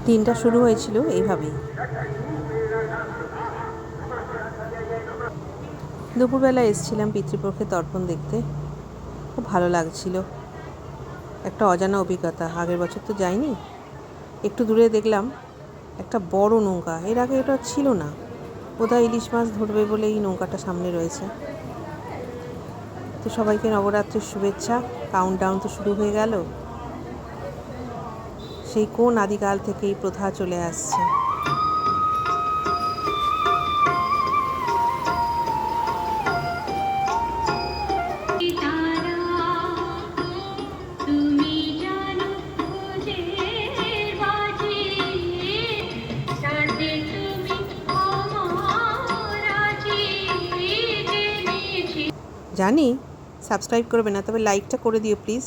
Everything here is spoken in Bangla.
দিনটা শুরু হয়েছিল এইভাবেই। দুপুরবেলা এসেছিলাম পিতৃপক্ষের তর্পণ দেখতে, খুব ভালো লাগছিল। একটা অজানা অভিজ্ঞতা, আগের বছর তো যাইনি। একটু দূরে দেখলাম একটা বড় নৌকা, এর আগে এটা ছিল না। বোধহয় ইলিশ মাছ ধরবে বলে এই নৌকাটা সামনে রয়েছে। তো সবাইকে নবরাত্রির শুভেচ্ছা। কাউন্টডাউন তো শুরু হয়ে গেল। সেই কোন আদিকাল থেকে এই প্রথা চলে আসছে। জানি সাবস্ক্রাইব করবে না, তবে লাইকটা করে দিও প্লিজ।